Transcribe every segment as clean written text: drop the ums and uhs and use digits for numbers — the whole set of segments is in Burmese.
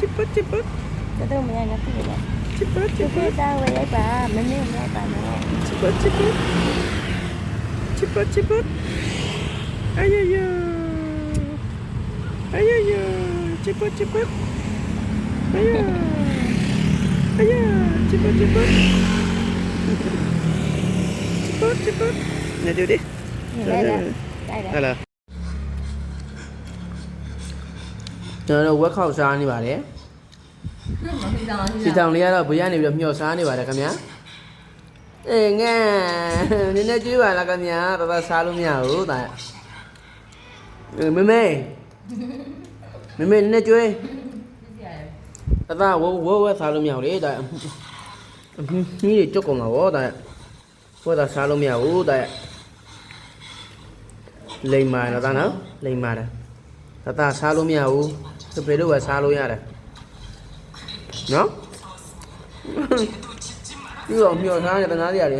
Cepet. Itu punya nanti ya. Cepet. Kita tahu ya Pak, memang ya Pak. Cepet. Ayo. Cepet. Ayo, cepet. Cepet. Nah, dia deh. Đây. Rồi quất khẩu sao đi bà đấy. Chị thằng này là bây giờ này được nhiều sao đi bà đấy các nhá. Ê nghe, nên đây chứ bà là các nhá, tao ta sao luôn nhà ở tại. Mê. Nên đây chứ. Tao ta wo sao luôn nhà đấy tại. Nghĩ cho con ngầu tại. Wo ta sao luôn nhà ở tại. Lên mà nó ta nữa, lên mà đây. Ta sao luôn nhà ở. Tôi phải đâu sao luôn nhà đây. Nó. Nhiều sao nhà ta nói gì à đi.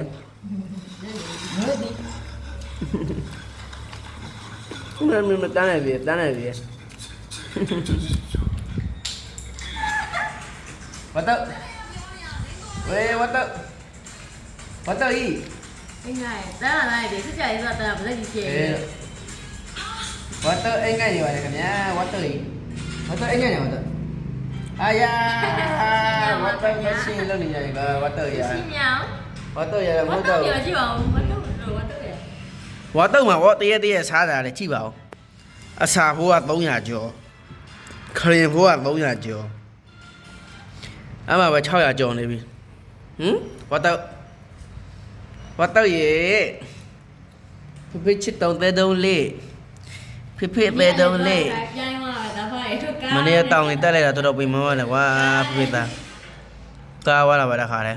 Mình ta này gì. Water. Water đi. Anh này, đó là này để sức chạy ra tao lấy gì chè. Water anh ngay này cả nhá, water đi. Water anh ngay này water. Water cái gì luôn này cái water vậy. Xin nhau. Water vậy là Water giờ chứ không, water vậy. Water mà water tia xả ra để chi bảo. Xả phố à tốn nhà chỗ. Khơi phố à tốn nhà chỗ. Mà phải chơi nhà chỗ này đi. Water gì? Phía chết tông tới đâu lì? Phía về đâu lì? Mà nếu tông thì tới đây là tôi đâu bị mua là quá phía ta. Cao quá là phải đặt khá đấy.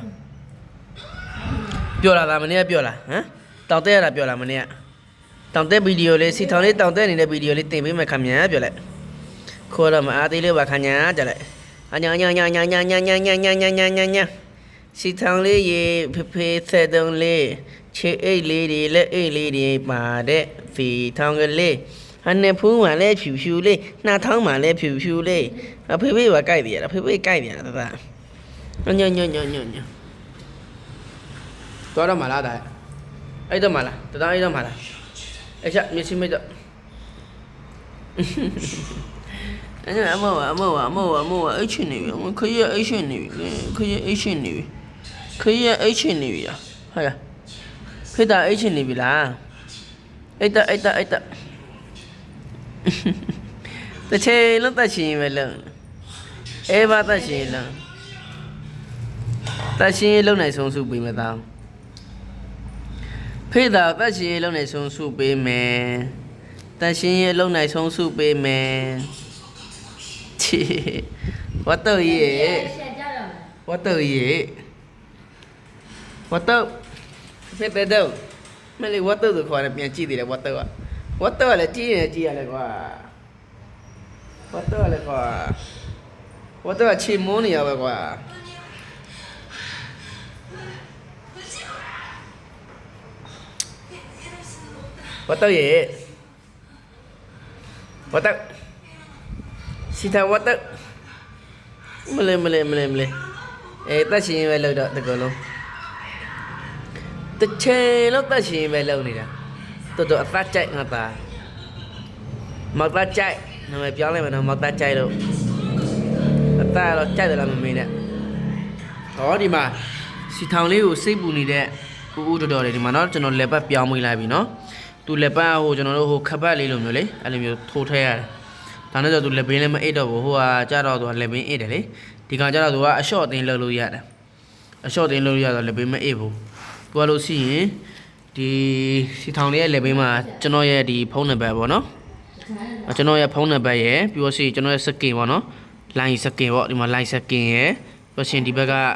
Biểu là mà nếu biểu là, hả? Tông tới là biểu là mà nếu. Tông tới video lên, xí thằng này tông tới này video lên tìm với mày khám nhá biểu lại. Khô là mà tí lưu bà khám nhá trở lại. Nha. Xí thằng này gì phía xe đông lì. Chế ấy lì đi lệ ấy lì đi bà đệ. Phí thằng cái lì. Anh em phú mà lệ phiu lì. Na thằng mà lệ phiu lì. Phía bà cái gì đó, phía cái gì đó ta. Nhờ. Tôi đó mà là đấy. Ấy đó mà là, tôi đó ấy đó mà là. Ấy chắc, mình xin mấy đó. Anh là mua ấy chuyện này, khơi ấy chuyện này à? Hay à? Khơi ta ấy chuyện này bị là. Ấy ta. Ta chơi lúc ta chỉ về lần. Ê ba ta chỉ lần. Ta chỉ lúc này xuống sụp bị mà tao. Khơi ta chỉ lúc này xuống sụp bị mẹ. Ta chỉ lúc này xuống sụp bị mẹ. Water gì? Water. Phép tới đâu? Mấy lấy water rồi khỏi là miệng chi thì là water à? Water là chi là quoi? Water là quoi? Water là chim muốn nhiều vậy quoi? Water gì? Water. Sita water. Mele. Ta chỉ về lâu đó được rồi luôn. Ta chơi lúc ta chỉ về lâu này nè. Tôi ta chạy ngà ta. Mặc ta chạy, nó màyပြောlên mà nó mặc ta chạy đâu. Ta nó chạy được là mình nè. Đó đi mà. Xí thằng này u xí bù này đấy. U đồ đấy mà nó cho nó lẹp bắp béo mùi lại vì nó. Tu lẹp bắp hồ cho nó hồ khắp bắp lấy luôn rồi đấy. Anh em thô thay à. Thằng nó giờ tụi lẹp lên mà ít đâu, hoa cha đó tụi lẹp lên ít đấy, thì càng cha đó tụi short tiền lừa lùi vậy, short tiền lừa lùi rồi lẹp lên mà ít vô, tụi lúc xí thì thằng này lẹp lên mà cho nó về đi phone này vào nó, cho nó về phone này vào vậy, bây giờ cho nó skin vào nó, line skin vào, thì mà line skin vậy, bây giờ đi bây giờ,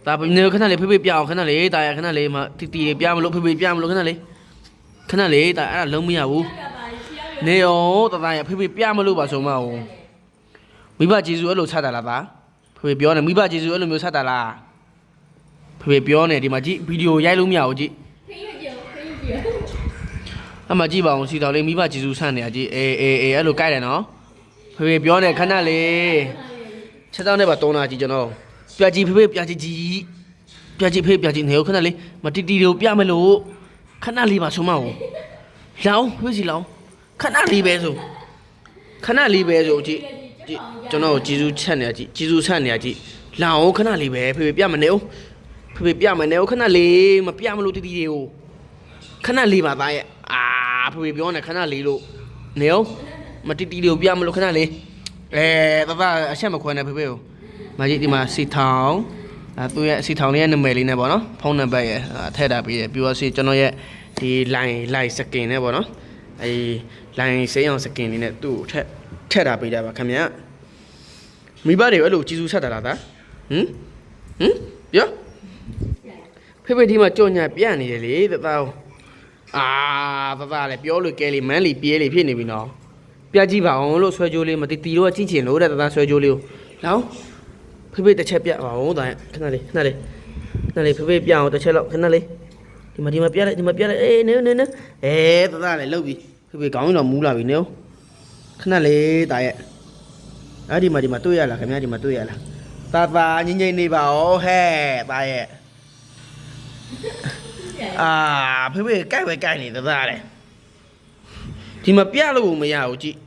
ta bây giờ cái này phải béo cái này tại cái này mà thì béo mà lúc phải béo mà lúc cái này tại là lông mèo u. Nếu ta này phải béo mà lúc bảo số màu, mấy bà chỉ lúc sát là ta, phải béo này mấy bà chỉ lúc sát là, phải béo này thì mà chị video dạy lúc mèo chị, mà chị bảo xí tao lên mấy bà chỉ sát này chị, lúc cái này nó, ဖေဖေပြောနေခဏလေးချက်တောင်းနဲ့ပါတုံးလာကြည့်ကျွန်တော်ပြကြည့်ဖေဖေပြကြည့်ကြီးပြကြည့်ဖေဖေပြကြည့်နေခဏလေးမတီတီတွေကိုပြမလို့ခဏလေးပါဆုံးမအောင်လောင်းဖေးစီလောင်းခဏလေးပဲဆိုခဏလေးပဲဆိုကြည့်ကျွန်တော်ဂျေဇူးချက်နေကြည့်ဂျေဇူးဆက်နေကြည့်လောင်းခဏလေးပဲဖေဖေပြမနေဦးဖေဖေပြမနေဦးခဏလေးမပြမလို့တီတီတွေကိုခဏလေးပါသားရဲ့ဖေဖေပြောနေခဏလေးလို့နေဦးမတီတီတွေကိုပြမလို့ခဏလေးသားအချက်မခွဲနဲ့ဖေဖေကိုမကြီးဒီမှာစီထောင်သူရဲ့စီထောင်လေးရဲ့နာမည်လေးနဲ့ပေါ့နော်ဖုန်းနံပါတ်ရဲ့ထည့်ထားပေးတယ်ပြီးတော့ကျွန်တော်ရဲ့ဒီ line စကင်နဲ့ပေါ့နော်အဲ line စေးအောင်စကင်လေးနဲ့သူ့ကိုထည့်ထားပေးတာပါခင်ဗျာမိဘတွေအဲ့လိုကြီးစုဆက်တာလားသားပြောဖေဖေဒီမှာကြော်ညာပြနေတယ်လေသားသားလည်းပြောလို့ကဲလေးမန်းလီပြေးလေးဖြစ်နေပြီနော်ပြကြည့်ပါအောင်လို့ဆွဲကြိုးလေးမတီတီတော့ကြည့်ချင်လို့တဲ့သားဆွဲကြိုးလေးကိုလောင်းဖေဖေတစ်ချက်ပြပါအောင်သားခဏလေးဖေဖေပြအောင်တစ်ချက်လောက်ခဏလေးဒီမှာပြလိုက်အေးနေသားသားလည်းလှုပ်ပြီဖေဖေကောင်းရင်တော့မူးလာပြီနေခဏလေးသားရဲ့အဲ့ဒီမှာတွေ့ရလားခင်ဗျာဒီမှာတွေ့ရလားသားငိမ့်နေပါဦးဟဲ့သားရဲ့ဖေဖေကြိုက်ပဲကြိုက်နေသားလေဒီမှာပြလို့မရဘူးကြည့်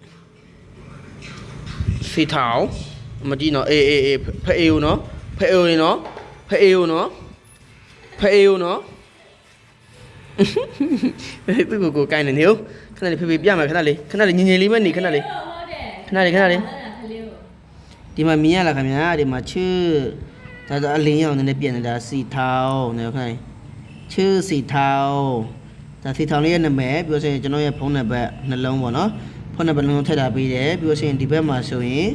စီထောင်မကြည့်နော်အေးဖအေးဦးနော်ဖအေးဦးနော်ဖေသူ့ကိုကိုကိုင်းနေနေဦးခဏလေးဖေဖေပြမယ်ခဏလေးငင်လေးပဲနေခဏလေးဒီမှာမြင်ရလားခင်ဗျာဒီမှာချစ်ဒါအလင်းရောင်နဲ့ပြင်နေတာစီထောင်နေခဏလေးချစ်စီထောင်ဒါစီထောင်လေးရဲ့နာမည်ပြောစရင်ကျွန်တော်ရဲ့ဖုန်းနံပါတ်နှလုံးပေါ့နော်ဖုန်းနံပါတ်နှလုံးထည့်ထားပေးတယ်ပြောစရင်ဒီဘက်မှာဆိုရင်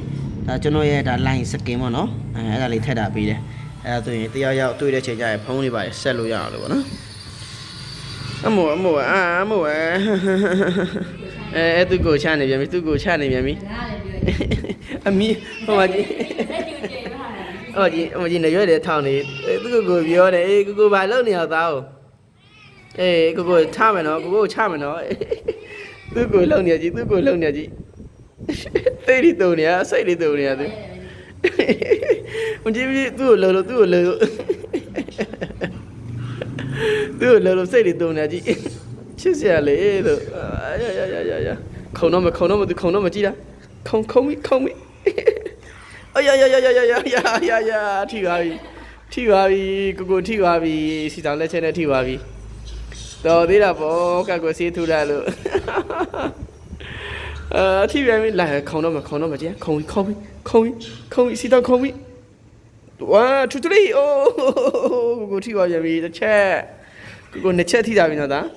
ဒါကျွန်တော်ရဲ့ဒါ line စကင်ပေါ့နော်အဲ့ဒါလေးထည့်ထားပေးတယ်အဲ့ဒါဆိုရင်တယောက်တွေ့တဲ့ချိန်ကျရင်ဖုန်းလေးပါဆက်လို့ရအောင်လို့ပေါ့နော်အမို့သူကိုချနေပြန်ပြီအမီဟိုမှာကြီးအမကြီးနေရွက်တယ်ထောင်းနေသူကိုပြောတယ်အေးကိုဘာလုပ်နေရသား哦အေးကိုချမယ်နော်ကိုချမယ်နော်သူကိုလုံနေကြီးသိရီတုံနေစိတ်လေးတုံနေသူမကြည့်သူ့ကိုလုံလို့သူ့ကိုလုံစိတ်လေးတုံနေကြီးချစ်စရာလေလို့ရခုံတော့မသူခုံတော့မကြည့်တာခုံမိယာထိပါပြီကိုထိပါပြီစီတောင်လက်ချက်နဲ့ထိပါပြီတော်သေးတာပေါ့ကကိုစေးထူလာလို့ထိပြန်ပြီလာခုံတော့မကြည့်ခုံမိစီတောင်ခုံမိ1 2 3အိုးကိုထိပါပြန်ပြီတစ်ချက်ကိုနှစ်ချက်ထိတာပြီနော်သား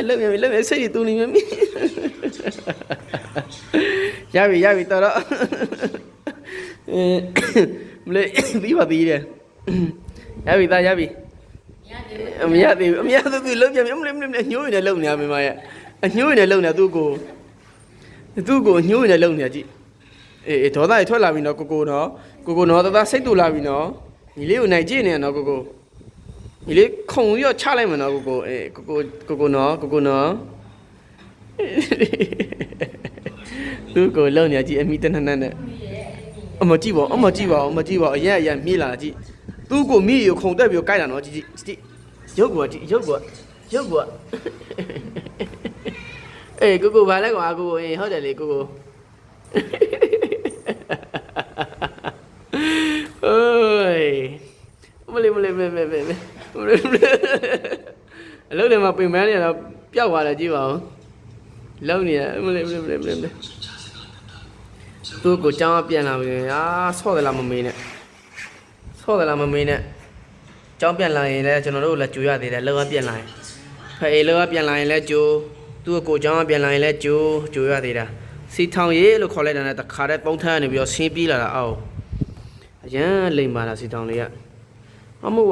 လက်မြစိတ်တူနေမြရပြီတော်တော့မလေးပြီးပါသေးတယ်ရပြီသားရပြီမရသေးဘူးသူလုံးပြန်မလေးညှိုးနေလုံနေမမရဲ့အညှိုးနေလုံနေသူ့ကိုညှိုးနေလုံနေကြည့်အေးဒေါသတွေထွက်လာပြီနော်ကိုနော်သားစိတ်တူလာပြီနော်ညီလေးကိုနိုင်ကြည့်နေနော်ကိုညီလေးခုံပြီးတော့ချလိုက်မယ်နော်ကိုအေးကိုနော်သူ့ကိုလုံနေကြည့်အမိတနနဲ့အမကြည့်ပါအရင်မြေးလာကြည့်သူ့ကိုမိရခုံတက်ပြီးကိုက်တာနော်ကြည့်ရုပ်ကွာအေးကိုဘာလဲကွာကိုအေးဟုတ်တယ်လေကိုအိုးမလေးအလုံးထဲမှာပင်ပန်းနေတော့ပျောက်သွားတယ်ကြည့်ပါဦးလုံးနေရမလေးသူ့ကိုကြောင်းပြန်လာပြီဆော့တယ်လားမမေးနဲ့ကြောင်းပြန်လာရင်လည်းကျွန်တော်တို့လည်းကြိုရသေးတယ်လောကပြန်လာရင်လောကပြန်လာရင်လည်းကြိုသူ့ကိုကြောင်းပြန်လာရင်လည်းကြိုရသေးတာစီထောင်ရေးလို့ခေါ်လိုက်တာနဲ့တခါတည်းပုံထမ်းနေပြီးတော့ဆင်းပြေးလာတာအော်အရန်လိမ်ပါလားစီထောင်လေးကအမို့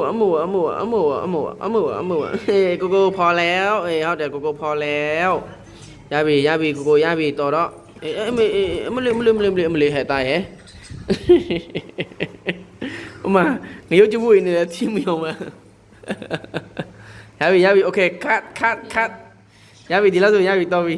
ကိုဖော်แล้วဟုတ်တယ်ကိုဖော်แล้วရပြီကိုရပြီတော်တော့အမလေးဟဲ့တာရဲ့အမငရုတ်ကျဖို့နေတယ်သီးမအောင်မရပြီโอเค cut ရပြီဒီလောက်ဆိုရပြီတော်ပြီ